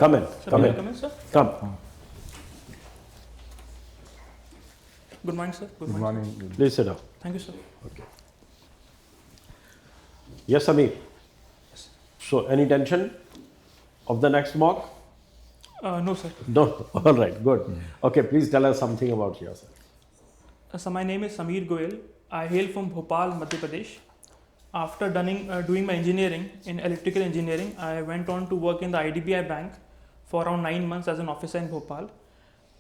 Come in. Sir, Come may I in. come in, sir? Come. Good morning, sir. Good morning. Please sit down. Thank you, sir. Okay. Yes, Sameer. So, any tension of the next mock? No, sir. No. All right. Good. Okay. Please tell us something about yourself. So my name is SAMEER GOEL. I hail from Bhopal, Madhya Pradesh. After doing my engineering in electrical engineering, I went on to work in the IDBI bank for around 9 months as an officer in Bhopal.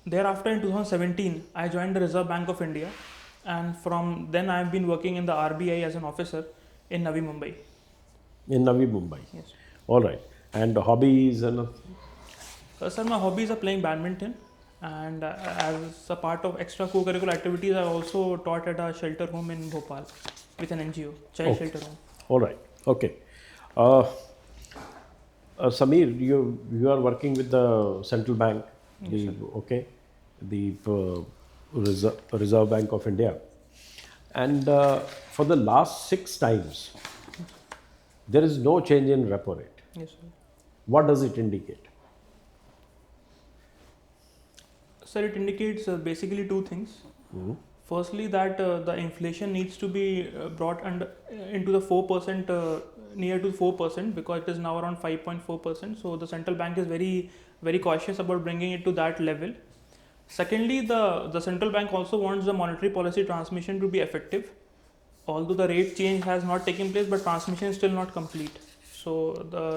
Thereafter, in 2017, I joined the Reserve Bank of India, and from then I have been working in the RBI as an officer in Navi Mumbai. In Navi Mumbai. Yes. All right. And hobbies and Sir, my hobbies are playing badminton, and as a part of extra co-curricular activities, I also taught at a shelter home in Bhopal with an NGO, child shelter home. all right. Okay. Sameer, you are working with the central bank, the Reserve Bank of India, and for the last 6 times, there is no change in repo rate. Yes, sir. What does it indicate? Sir, it indicates basically 2 things. Firstly, that the inflation needs to be brought into the 4%, near to 4%, because it is now around 5.4%. So the central bank is very, very cautious about bringing it to that level. Secondly, the central bank also wants the monetary policy transmission to be effective. Although the rate change has not taken place, but transmission is still not complete. So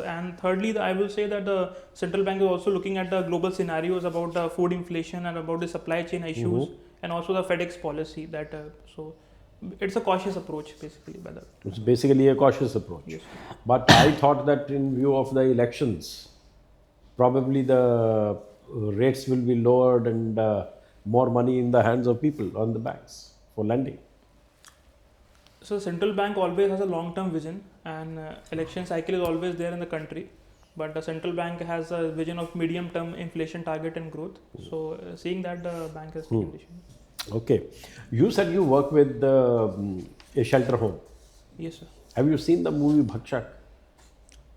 and thirdly, I will say that the central bank is also looking at the global scenarios about the food inflation and about the supply chain issues, and also the FedEx policy. So it's a cautious approach basically by that. It's basically a cautious approach. Yes. But I thought that in view of the elections, probably the rates will be lowered and more money in the hands of people on the banks for lending. So central bank always has a long-term vision, and election cycle is always there in the country. But the central bank has a vision of medium-term inflation target and growth. So seeing that, the bank has taken decision. Okay. You said you work with a shelter home. Yes, sir. Have you seen the movie Bhakshak?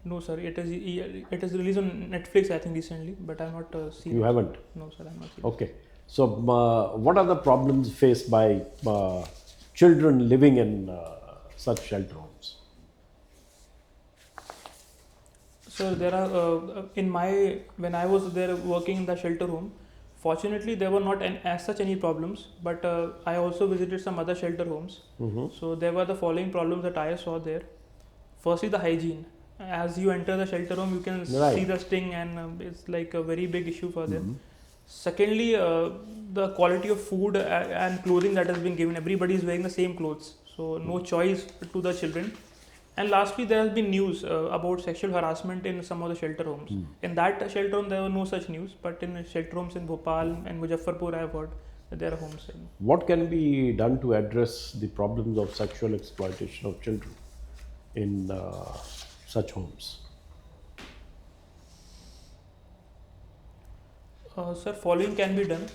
No, sir. It is released on Netflix, I think, recently, but I have not seen. You it. haven't? No, sir. I have not seen. Okay. So, what are the problems faced by children living in such shelter homes? So there are when I was there working in the shelter home, fortunately there were not as such any problems. But I also visited some other shelter homes. So there were the following problems that I saw there. Firstly, the hygiene. As you enter the shelter home, you can see the sting, and it's like a very big issue for them. Secondly, the quality of food and clothing that has been given. Everybody is wearing the same clothes, so no choice to the children. And lastly, there has been news about sexual harassment in some of the shelter homes. In that shelter home, there were no such news, but in shelter homes in Bhopal and Muzaffarpur, I have heard that there are homes. What can be done to address the problems of sexual exploitation of children in such homes? Sir, following can be done.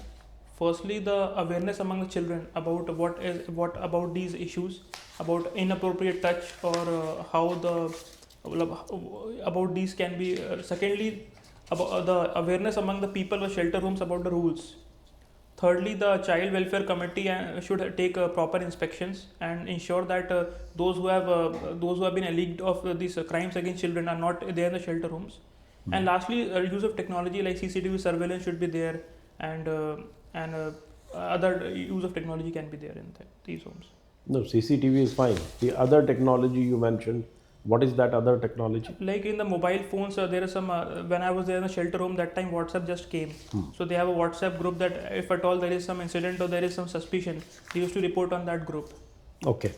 Firstly, the awareness among the children about what about these issues, about inappropriate touch, or about these can be. Secondly, about the awareness among the people of shelter homes about the rules. Thirdly, the child welfare committee should take proper inspections and ensure that those who have been alleged of these crimes against children are not there in the shelter homes. And lastly, use of technology like CCTV surveillance should be there, and other use of technology can be there in these homes. No, CCTV is fine. The other technology you mentioned, what is that other technology? Like in the mobile phones, there is some. When I was there in the shelter home, that time WhatsApp just came. So they have a WhatsApp group that if at all there is some incident or there is some suspicion, they used to report on that group. Okay.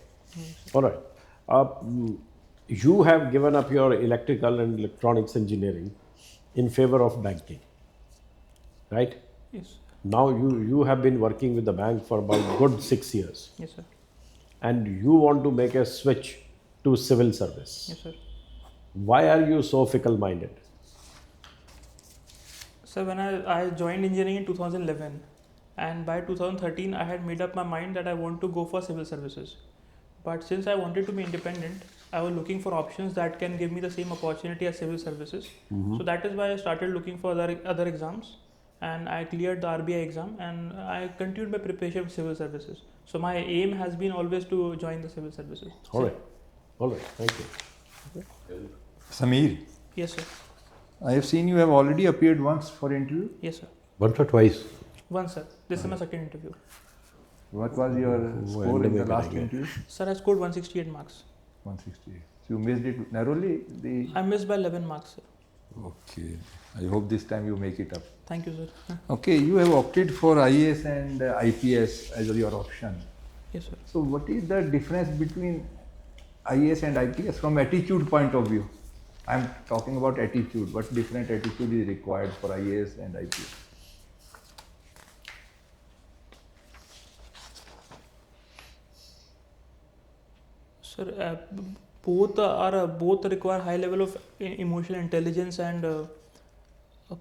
All right. You have given up your electrical and electronics engineering in favor of banking, right? Yes. Now you have been working with the bank for about good 6 years. Yes, sir. And you want to make a switch to civil service. Yes, sir. Why are you so fickle-minded? So when I joined engineering in 2011, and by 2013 I had made up my mind that I want to go for civil services. But since I wanted to be independent, I was looking for options that can give me the same opportunity as civil services. So that is why I started looking for other exams, and I cleared the RBI exam, and I continued my preparation for civil services. So my aim has been always to join the civil services. All right. All right. Thank you. Sameer, Yes, sir. I have seen you have already appeared once for interview. Yes, sir. Once or twice. One, sir. This is my second interview. What was your score in the last interview? Sir, I scored 168 marks. 168. So you missed it narrowly. I missed by 11 marks, sir. Okay. I hope this time you make it up. Thank you, sir. Okay, you have opted for IAS and IPS as your option. Yes, sir. So what is the difference between IAS and IPS from attitude point of view? I am talking about attitude. What different attitude is required for IAS and IPS? Sir, both require high level of emotional intelligence and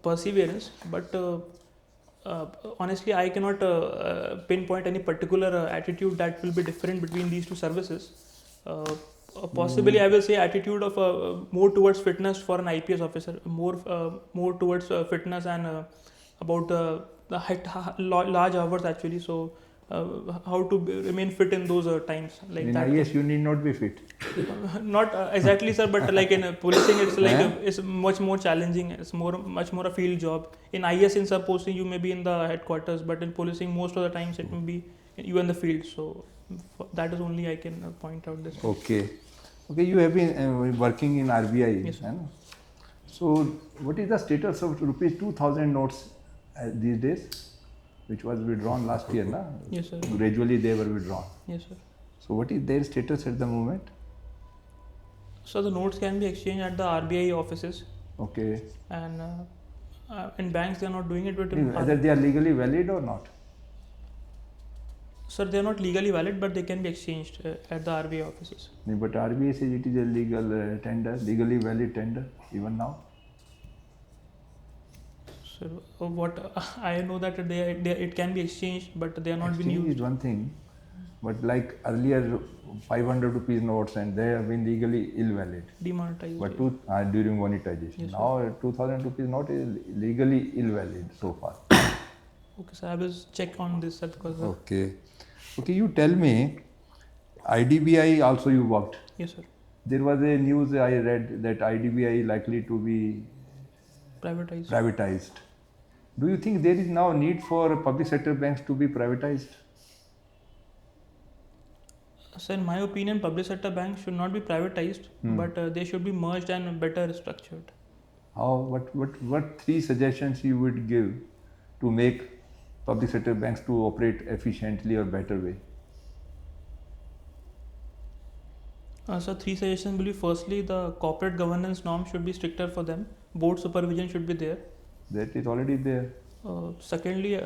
perseverance. But honestly, I cannot pinpoint any particular attitude that will be different between these two services. Possibly, I will say attitude of more towards fitness for an IPS officer, more towards fitness and about the large hours actually. So. How to remain fit in those times like in that. IAS, you need not be fit. Not exactly, sir, but like in policing, it's like it's much more challenging. It's much more a field job. In IAS, in sub posting, you may be in the headquarters, but in policing, most of the times it may be you in the field. So that is only I can point out this. Okay. Okay, you have been working in RBI. Yes, sir. So, what is the status of rupees 2000 notes these days, which was withdrawn last year? Na? Yes, sir. Gradually they were withdrawn. Yes, sir. So, what is their status at the moment? So the notes can be exchanged at the RBI offices, Okay. and in banks they are not doing it. But Whether they are legally valid or not? sir, they are not legally valid, but they can be exchanged at the RBI offices. No, but RBI says it is a legal tender, legally valid tender, even now. So what I know that it can be exchanged, but they are not being Exchange used. is one thing, but like earlier 500 rupees notes and they have been legally invalid. Demonetized. But during monetization. Yes, now 2000 rupees note is legally invalid so far. Okay, so I will check on this, sir, because Okay. Okay, you tell me, IDBI also you worked. yes, sir, There was a news I read that IDBI likely to be privatized. Do you think there is now need for public sector banks to be privatized? So in my opinion, public sector banks should not be privatized, but they should be merged and better structured. How? What three suggestions you would give to make public sector banks to operate efficiently or better way? So three suggestions will be: firstly, the corporate governance norms should be stricter for them. Board supervision should be there. That is already there. Secondly,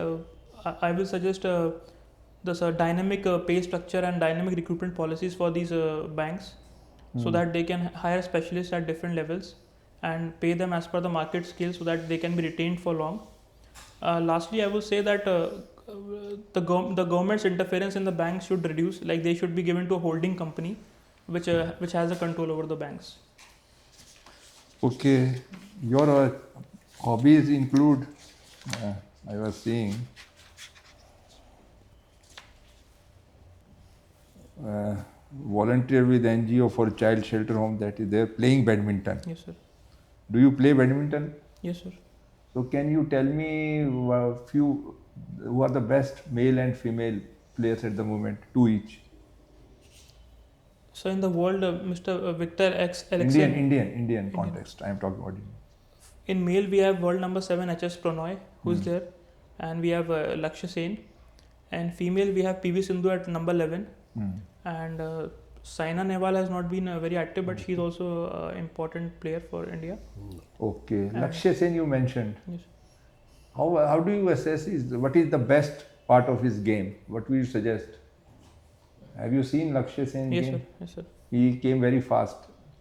I will suggest this dynamic pay structure and dynamic recruitment policies for these banks, so that they can hire specialists at different levels and pay them as per the market scale, so that they can be retained for long. Lastly, I will say that the government's interference in the banks should reduce. Like they should be given to a holding company, which has a control over the banks. Okay, your hobbies include, I was seeing, volunteer with NGO for child shelter home, that is there, playing badminton. Yes, sir. Do you play badminton? Yes, sir. So can you tell me a few, who are the best male and female players at the moment, two each? So in the world, Mr. Victor X Alexei. Indian context, I am talking about Indian. In male, we have world number 7 HS Pranoy, who is there, and we have Lakshya Sen. And female, we have PV Sindhu at number 11. And Saina Nehwal has not been very active, but she is also an important player for India. Okay, Lakshya Sen you mentioned. Yes. How do you assess what is the best part of his game? What would you suggest? Have you seen Lakshya Sen Yes, game? sir. Yes, sir. He came very fast.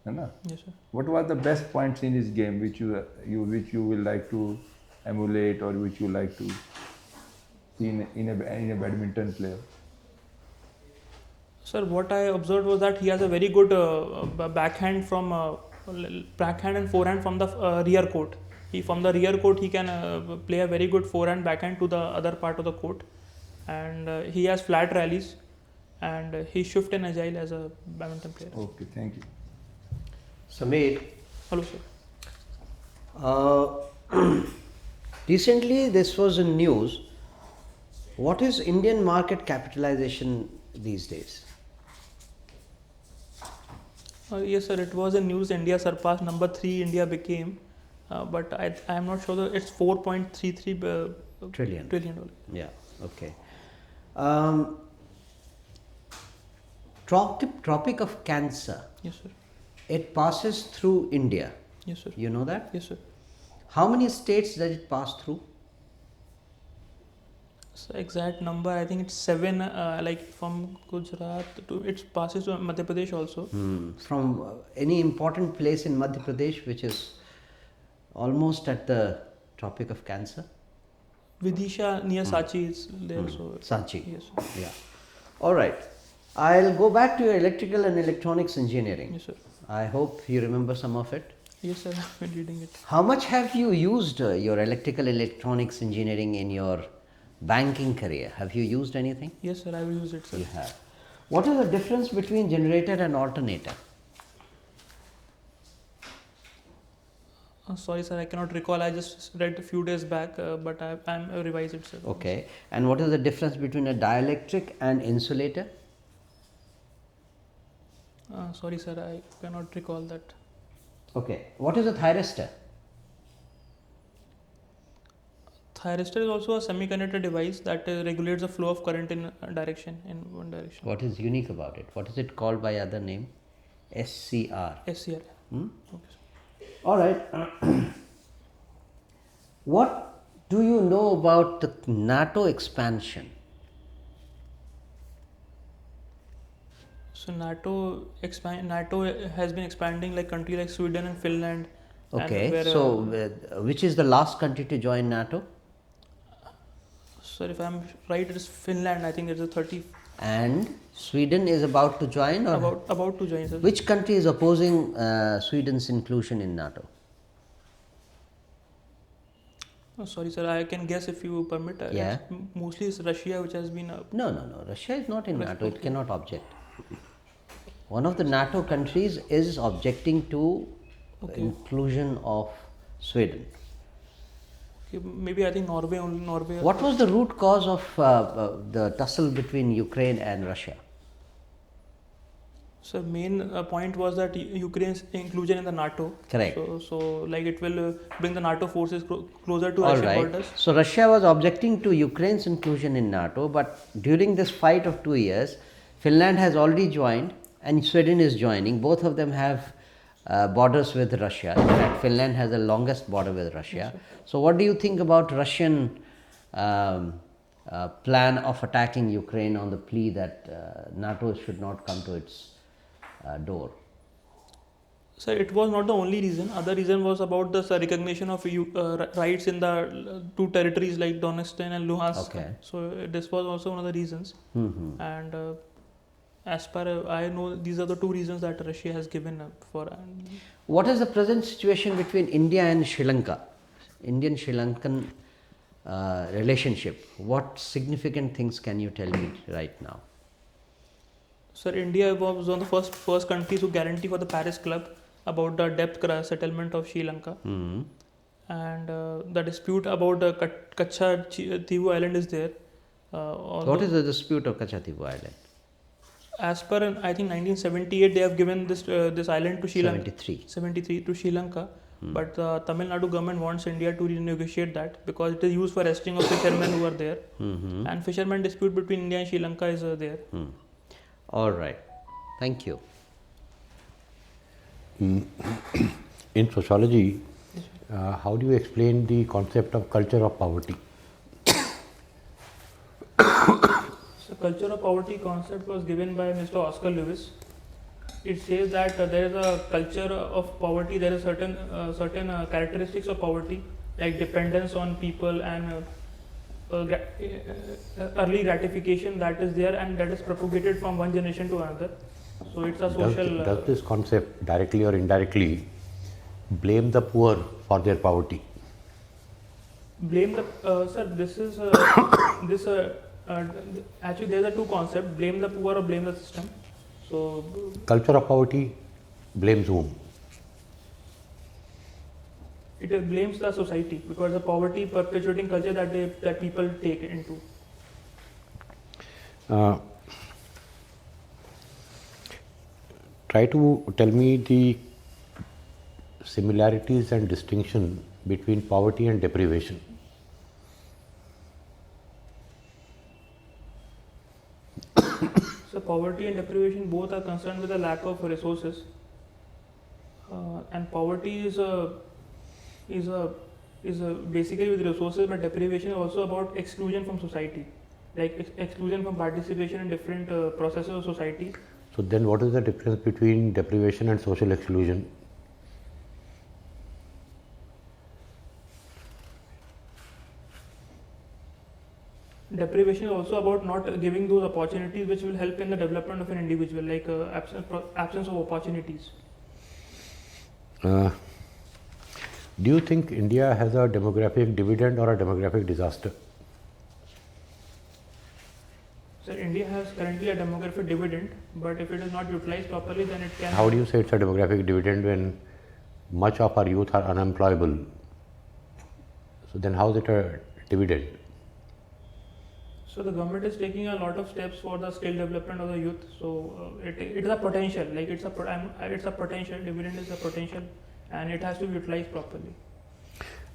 Right? Yes, sir. What was the best points in his game which you will like to emulate or which you like to see in a badminton player? Sir, what I observed was that he has a very good backhand from backhand and forehand from the rear court. From the rear court he can play a very good forehand backhand to the other part of the court, and he has flat rallies, and he's swift and agile as a badminton player. Okay, thank you. Sameer, Hello, sir. Recently this was in news. What is Indian market capitalization these days? Yes, sir. It was in news. India surpassed number 3. India became, but I am not sure that it's 4.33 Trillion. $. Yeah, okay. Tropic of Cancer, Yes, sir. it passes through India. Yes, sir. You know that? Yes, sir. How many states does it pass through? So exact number, I think it's 7. Like from Gujarat to it passes to Madhya Pradesh also. From any important place in Madhya Pradesh which is almost at the Tropic of Cancer? Vidisha near Sachi is there. So Sanchi. yes, sir. Yeah. All right. I'll go back to your electrical and electronics engineering. Yes, sir. I hope you remember some of it. Yes, sir. I've been reading it. How much have you used your electrical electronics engineering in your banking career? Have you used anything? Yes, sir. I will use it, sir. You have. What is the difference between generator and alternator? Sorry, sir. I cannot recall. I just read a few days back, but I'm revise it, sir. Okay. And what is the difference between a dielectric and insulator? Sorry, sir. I cannot recall that. Okay. What is a thyristor? Thyristor is also a semiconductor device that regulates the flow of current in one direction. What is unique about it? What is it called by other name? SCR. SCR. Hmm? Okay, sir. All right. What do you know about the NATO expansion? So NATO has been expanding like countries like Sweden and Finland. Okay. And where, So, which is the last country to join NATO? sir, if I'm right, it is Finland. I think it's a 30. And Sweden is about to join, or About to join, sir. which country is opposing Sweden's inclusion in NATO? Oh, sorry, sir. I can guess if you permit. Yeah. Mostly it's Russia, which has been. No. Russia is not in NATO. It okay. cannot object. One of the NATO countries is objecting to inclusion of Sweden. Okay, maybe I think Norway. Only Norway. What was the root cause of the tussle between Ukraine and Russia? So main point was that Ukraine's inclusion in the NATO. Correct. So like it will bring the NATO forces closer to All Russian right. borders. So Russia was objecting to Ukraine's inclusion in NATO, but during this fight of 2 years, Finland has already joined and Sweden is joining. Both of them have borders with Russia. In fact, Finland has the longest border with Russia. Yes, so what do you think about Russian plan of attacking Ukraine on the plea that NATO should not come to its door? So it was not the only reason. Other reason was about the recognition of rights in the two territories like Donetsk and Luhansk. Okay. So this was also one of the reasons. And as per I know, these are the two reasons that Russia has given for. What is the present situation between India and Sri Lanka? Indian-Sri Lankan relationship. What significant things can you tell me right now? Sir, India was one of the first countries who guarantee for the Paris Club about the debt settlement of Sri Lanka. And the dispute about the Kacha Tivu Island is there. What is the dispute of Kacha Tivu Island? As per I think 1978 they have given this island to Sri Lanka. 73 to Sri Lanka. But the Tamil Nadu government wants India to renegotiate that because it is used for resting of fishermen who are there. And fishermen dispute between India and Sri Lanka is there. All right. Thank you. In sociology, how do you explain the concept of culture of poverty? So culture of poverty concept was given by Mr. Oscar Lewis. It says that there is a culture of poverty. There are certain characteristics of poverty like dependence on people and early gratification that is there and that is propagated from one generation to another. So it's a social. Does this concept directly or indirectly blame the poor for their poverty? Blame the sir. This is this actually there are two concepts: blame the poor or blame the system. So Culture of poverty blames whom? it blames the society because the poverty perpetuating culture that people take into. Try to tell me the similarities and distinction between poverty and deprivation. So poverty and deprivation both are concerned with the lack of resources, and poverty is basically with resources, but deprivation is also about exclusion from society, like exclusion from participation in different processes of society. So then what is the difference between deprivation and social exclusion? Deprivation is also about not giving those opportunities which will help in the development of an individual, like absence of opportunities. Do you think India has a demographic dividend or a demographic disaster? So India has currently a demographic dividend, but if it is not utilized properly, then it can. How do you say it's a demographic dividend when much of our youth are unemployable? So then how is it a dividend? So the government is taking a lot of steps for the skill development of the youth. So it is a potential, like it's a potential. Dividend is a potential, and it has to be utilized properly.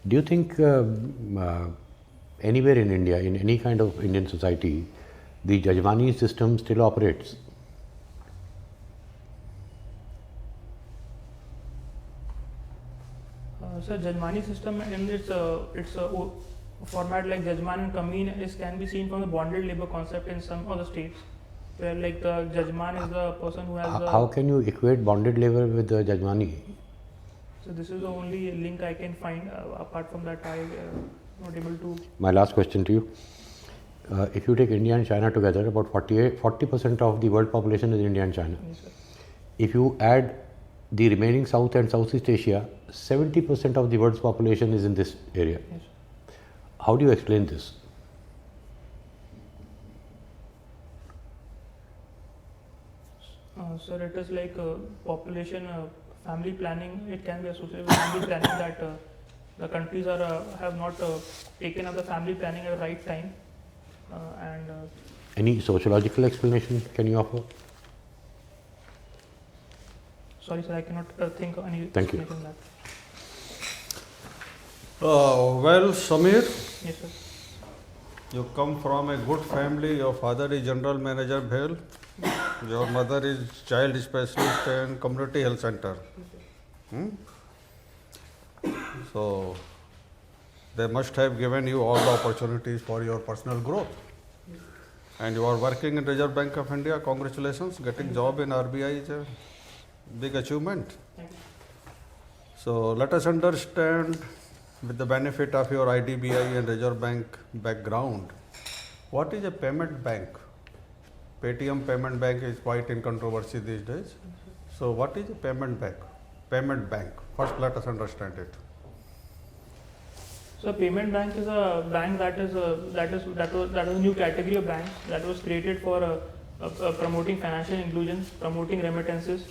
Do you think anywhere in India, in any kind of Indian society, the Jajmani system still operates? So Jajmani system in its format like Jajman and Kameen can be seen from the bonded labor concept in some other states, where like the Jajman is the person who has. How can you equate bonded labor with the Jajmani? So this is the only link I can find. Apart from that, I not able to. My last question to you. If you take India and China together, about 40% of the world population is India and China. Yes, sir. If you add the remaining South and Southeast Asia, 70% of the world's population is in this area. Yes. How do you explain this? Sir, it is like population, family planning. It can be associated with family planning that the countries have not taken up the family planning at the right time, and Any sociological explanation can you offer? sorry, sir, I cannot think of any Thank you. explanation that. Well, Sameer, Yes, sir. you come from a good family. Your father is general manager, Bhel. Your mother is child specialist and community health center. So, they must have given you all the opportunities for your personal growth. And you are working in Reserve Bank of India. Congratulations. Getting job in RBI is a big achievement. Thank you. So let us understand, with the benefit of your IDBI and Reserve Bank background, what is a payment bank? Paytm payment bank is quite in controversy these days. So what is a payment bank? Payment bank. First, let us understand it. So payment bank is a bank that was a new category of banks that was created for promoting financial inclusion, promoting remittances,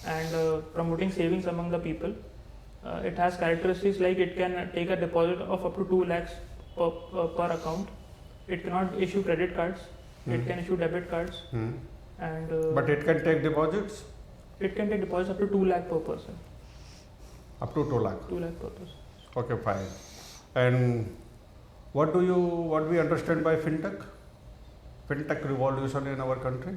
and promoting savings among the people. It has characteristics like it can take a deposit of up to 2 lakhs per account. It cannot issue credit cards. It can issue debit cards, and But it can take deposits it can take deposits up to 2 lakh per person. up to 2 lakh. 2 lakh per person. Okay, fine. And what we understand by fintech? Fintech revolution in our country?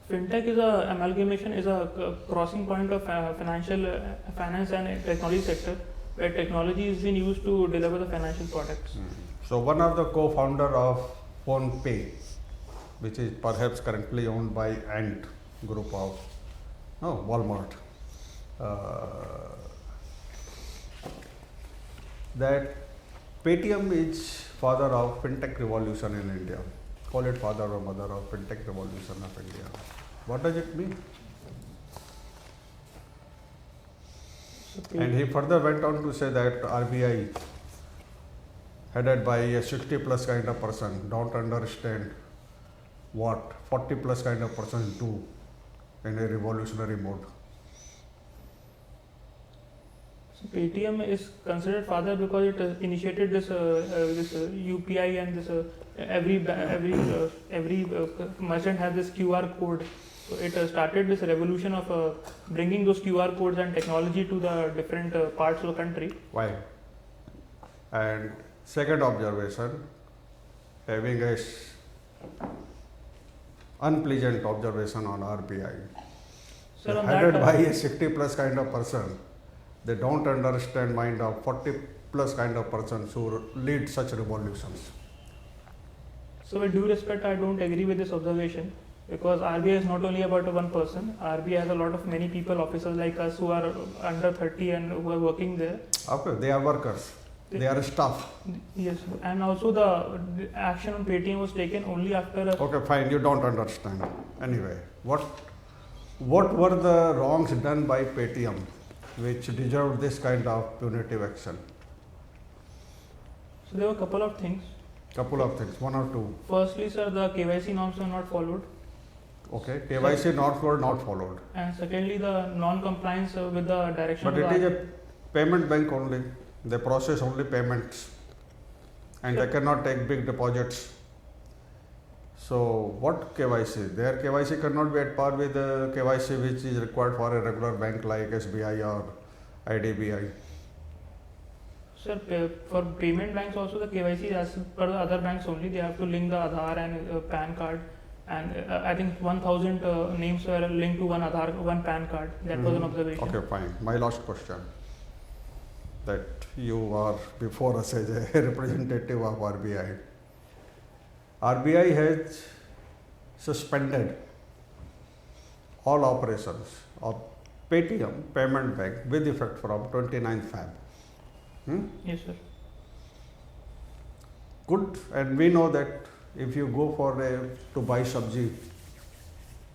Fintech is a amalgamation, is a crossing point of finance and technology sector, where technology is being used to deliver the financial products. So one of the co-founder of PhonePe, which is perhaps currently owned by Ant Group of Walmart, that Paytm is father of fintech revolution in India. Call it father or mother of fintech revolution of India. What does it mean? And he further went on to say that RBI, headed by a 60 plus kind of person, don't understand what 40 plus kind of persons do in a revolutionary mode. So Paytm is considered father because it initiated this UPI and this every merchant has this QR code. So it started this revolution of bringing those QR codes and technology to the different parts of the country. Why? And second observation, having a unpleasant observation on RBI. Sir, on Headed that, by a 60 plus kind of person, they don't understand mind of 40 plus kind of persons who lead such revolutions. so with due respect, I don't agree with this observation because RBI is not only about one person. RBI has a lot of many people, officers like us who are under 30 and who are working there. Okay, they are workers, they are staff. Yes, and also the action on Paytm was taken only after Okay, fine, you don't understand. Anyway, what were the wrongs done by Paytm which deserved this kind of punitive action? So there were a couple of things. Couple of things, one or two. Firstly, sir, the KYC norms were not followed. Okay, KYC norms were not followed. And secondly, the non-compliance with the direction But of it the is a payment bank only. They process only payments and they cannot take big deposits. So what KYC? Their KYC cannot be at par with the KYC which is required for a regular bank like SBI or IDBI. Sir, for payment banks also the KYC is as per the other banks only. They have to link the Aadhaar and PAN card. And I think 1,000 names were linked to one Aadhaar, one PAN card. That was an observation. Okay, fine. My last question. That you are before us as a representative of RBI. RBI has suspended all operations of Paytm payment bank with effect from 29th Feb. Yes, sir. Good, and we know that if you go to buy sabji,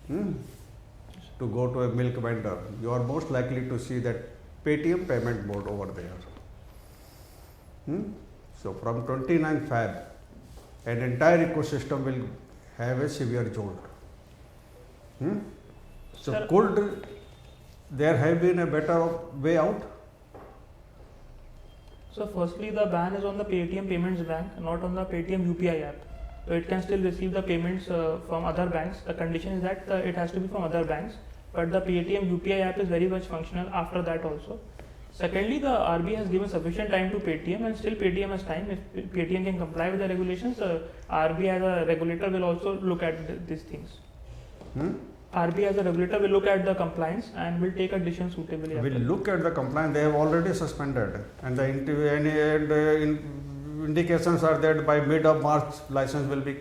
to go to a milk vendor, you are most likely to see that Paytm payment board over there. So from 29th Feb, an entire ecosystem will have a severe jolt. So Sir, could there have been a better way out? So firstly, the ban is on the Paytm Payments Bank, not on the Paytm UPI app. So it can still receive the payments from other banks. The condition is that it has to be from other banks. But the Paytm UPI app is very much functional after that also. Secondly, the RBI has given sufficient time to Paytm and still Paytm has time. If Paytm can comply with the regulations, RBI as a regulator will also look at these things. RBI as a regulator will look at the compliance and will take a decision suitably. We'll look at the compliance. They have already suspended, and the indications are that by mid of March, license will be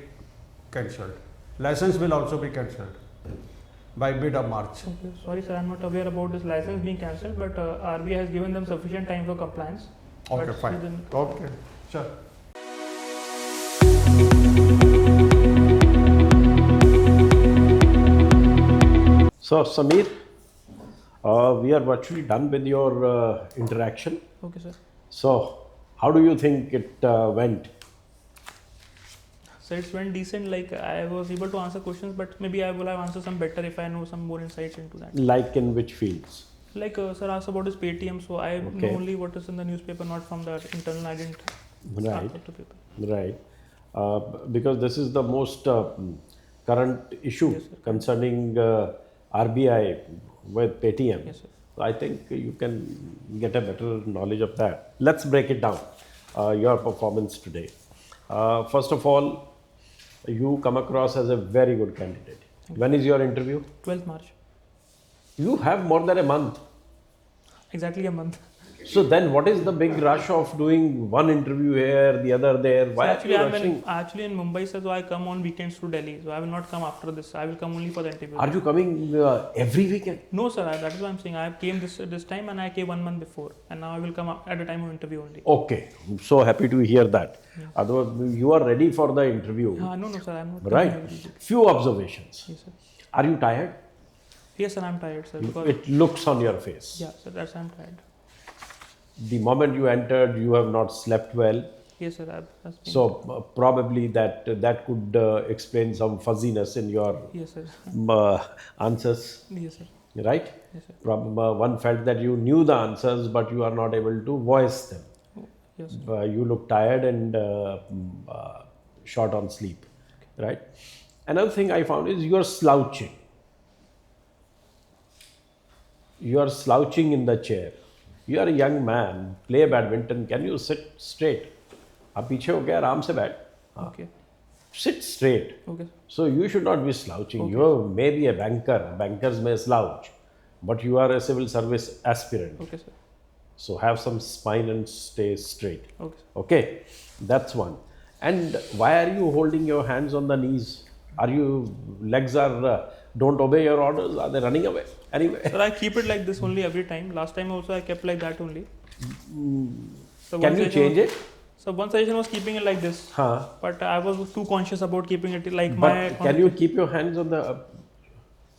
cancelled. License will also be cancelled by mid of March. Okay, sorry sir, I'm not aware about this license being cancelled, but RBI has given them sufficient time for compliance. Okay, But fine. within- Okay, sure. So, Sameer, we are virtually done with your interaction. Okay, sir. So, how do you think it went? So it went decent. Like I was able to answer questions, but maybe I will have answered some better if I know some more insights into that. Like in which fields? Like sir asked about his Paytm, so I know Okay. only what is in the newspaper, not from the internal. I didn't Right. start the paper. Right. Because this is the most current issue Yes, sir. concerning RBI with Paytm. Yes, sir. So I think you can get a better knowledge of that. Let's break it down, your performance today. First of all, you come across as a very good candidate. When is your interview? 12th March. You have more than a month. Exactly a month. So then what is the big rush of doing one interview here, the other there? Why are you rushing? Actually in Mumbai, sir, so I come on weekends to Delhi. So I will not come after this. I will come only for the interview. Are you coming every weekend? No, sir. That is what I'm saying. I came this time and I came 1 month before, and now I will come at the time of interview only. Okay, I'm so happy to hear that. Otherwise, you are ready for the interview. No, sir. I'm not. Right. coming every week. Few observations. Yes, sir. Are you tired? Yes, sir. I'm tired, sir. Because It looks on your face. yeah, sir. That's I'm tired. The moment you entered, you have not slept well. Yes, sir. That's been, So probably that could explain some fuzziness in your yes, sir. answers, Yes, sir. right? Yes, sir. One felt that you knew the answers, but you are not able to voice them. Oh, yes, sir. You look tired and short on sleep, right? Another thing I found is you are slouching. You are slouching in the chair. You are a young man, play badminton, can you sit straight? आप पीछे हो गया, आराम से बैठ. Okay. Sit straight. Okay. So you should not be slouching. You may be a banker. Bankers may slouch, but you are a civil service aspirant. Okay, sir. So have some spine and stay straight. Okay. Sir. Okay, that's one. And why are you holding your hands on the knees? Are you legs are don't obey your orders? Are they running away anyway? Sir, I keep it like this only every time. Last time also I kept like that only. So Can you change it? So one suggestion was keeping it like this. Huh. But I was too conscious about keeping it like But my. can you keep your hands on the?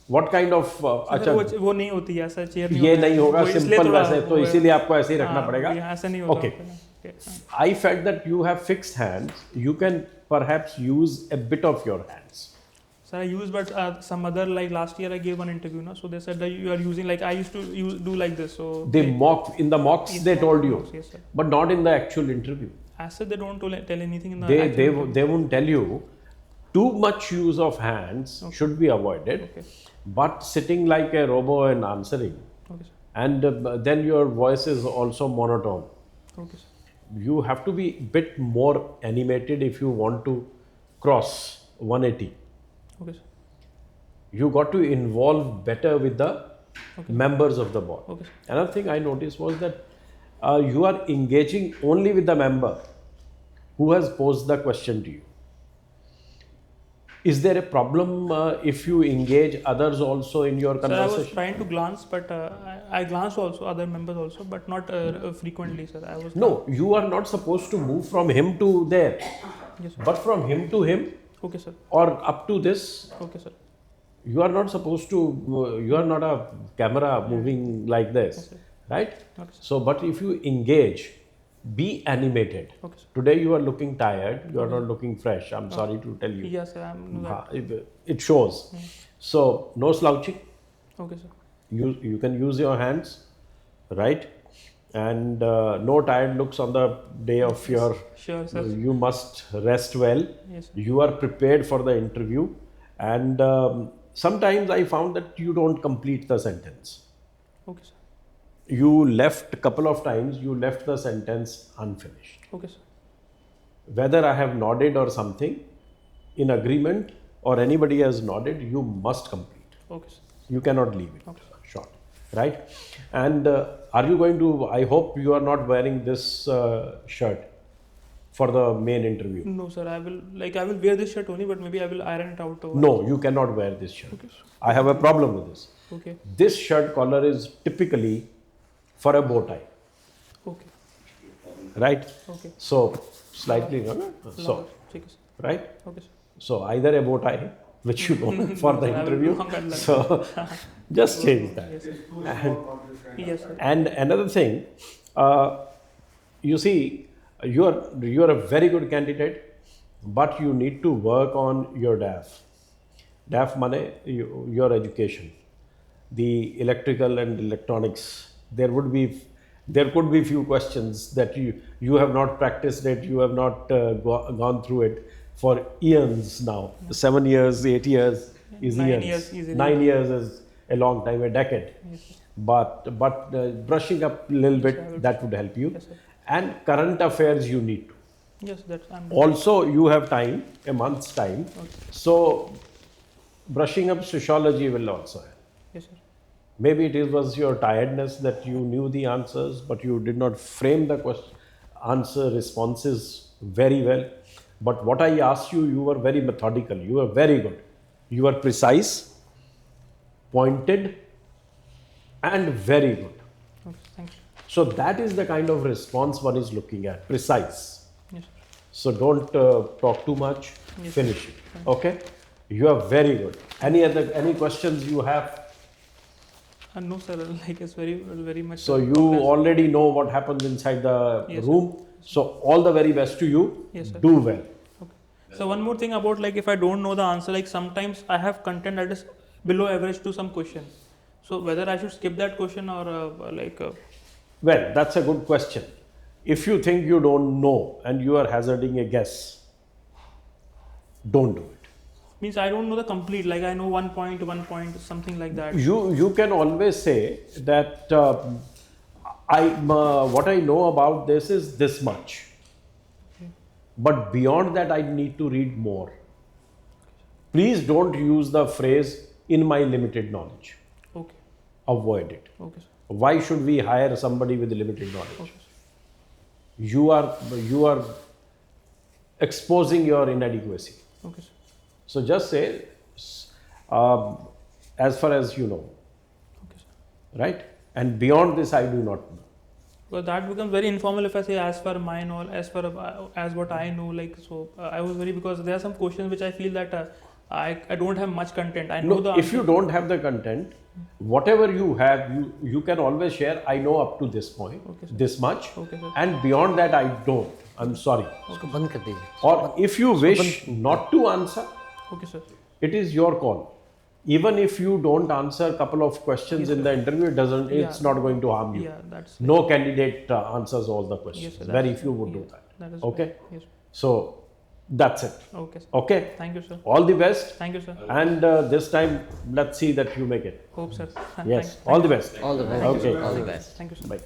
What kind of? अच्छा वो नहीं होती है ऐसा chair ये नहीं होगा simple वैसे तो इसीलिए आपको ऐसे ही रखना पड़ेगा. ऐसा नहीं होगा. Okay. I felt that you have fixed hands. You can perhaps use a bit of your hands. Sir, I used, but some other, like last year I gave one interview, no? So they said that you are using, like I used to do like this. So In the mocks they told you, yes, sir. but not in the actual interview. As said, they don't tell anything in the. They won't tell you. Too much use of hands should be avoided. Okay. But sitting like a robo and answering, Okay, sir. and then your voice is also monotone. Okay, sir. You have to be bit more animated if you want to cross 180. Okay, sir. You got to involve better with the members of the board. Okay, sir. Another thing I noticed was that you are engaging only with the member who has posed the question to you. Is there a problem if you engage others also in your Sir, I conversation? was trying to glance, but I glanced also other members also, but not frequently, sir. I was. No, you are not supposed to move from him to there, Yes, sir. but from him to him Okay, sir. or up to this. Okay, sir. You are not supposed to, you are not a camera moving like this, Okay. right? Okay, sir. So, but if you engage, be animated. Okay, sir. Today you are looking tired, you are not looking fresh. I'm sorry to tell you. Yes, sir. I'm. It shows. So, no slouching. Okay, sir. You can use your hands, right? And no tired looks on the day of your. Sure, sir. You must rest well. Yes, sir. You are prepared for the interview, and sometimes I found that you don't complete the sentence. Okay, sir. You left a couple of times. You left the sentence unfinished. Okay, sir. Whether I have nodded or something, in agreement, or anybody has nodded, you must complete. Okay, sir. You cannot leave it Okay. short, right? And are you going to? I hope you are not wearing this shirt for the main interview. No, sir. I will wear this shirt only, but maybe I will iron it out. No, you cannot wear this shirt. Okay, sir. I have a problem with this. Okay. This shirt collar is typically for a bow tie, Okay. right? Okay. So slightly, no? So Okay, sir. right. Okay, sir. So either a bow tie, which you don't for the I will interview. look at that. So just change that. Yes, sir. And, Yes, sir. and another thing, you see, you are a very good candidate, but you need to work on your DAF. DAF mane your education, the electrical and electronics. There could be few questions that you have not practiced it, you have not gone through it for eons now. 7 years, 8 years is 9 eons. years easily. 9 years is a long time, a decade. Yes, sir. But brushing up a little bit, that would help you. Yes, sir. And current affairs you need to. Yes, that's. I'm. Also, you have time, a month's time. Okay. So, brushing up sociology will also help. Yes, sir. Maybe it was your tiredness that you knew the answers, but you did not frame the answer responses very well. But what I asked you, you were very methodical. You were very good. You were precise, pointed, and very good. Okay, thank you. So that is the kind of response one is looking at, precise. Yes, sir. So don't talk too much, Yes, finish it. Okay? You are very good. Any questions you have? No, sir. Like it's very much. So you already know what happens inside the Yes, sir. room. So all the very best to you. Yes, sir. Do well. Okay. So one more thing about like if I don't know the answer, like sometimes I have content that is below average to some question. So whether I should skip that question or Well, that's a good question. If you think you don't know and you are hazarding a guess, don't do it. means I don't know the complete, like I know 1 point, something like that. You can always say that what I know about this is this much. But beyond that, I need to read more. Please don't use the phrase "in my limited knowledge." Okay. Avoid it. Okay, sir. Why should we hire somebody with limited knowledge? Okay, sir. You are exposing your inadequacy. Okay, sir. So just say, as far as you know, Okay, sir. right? And beyond this, I do not know. Well, that becomes very informal if I say as per my knowledge, as what I know. Like so, I was very, because there are some questions which I feel that I don't have much content. I know No, the if you don't have the content, whatever you have, you can always share. I know up to this point, Okay, sir. this much, Okay, sir. and beyond that, I don't. I'm sorry. उसको बंद कर दीजिए. Or if you wish not to answer, Okay, sir. it is your call. Even if you don't answer a couple of questions in the interview, it's not going to harm you. Yeah, that's No candidate answers all the questions. Yes, sir, Very that's- few would do yes, that. that is Okay? right. Yes. So that's it. Okay, sir. Okay? Thank you, sir. All the best. Thank you, sir. And this time, let's see that you make it. Hope, sir. Yes. Thank All you. the best. All the best. Okay. All the best. Thank you, sir. Bye.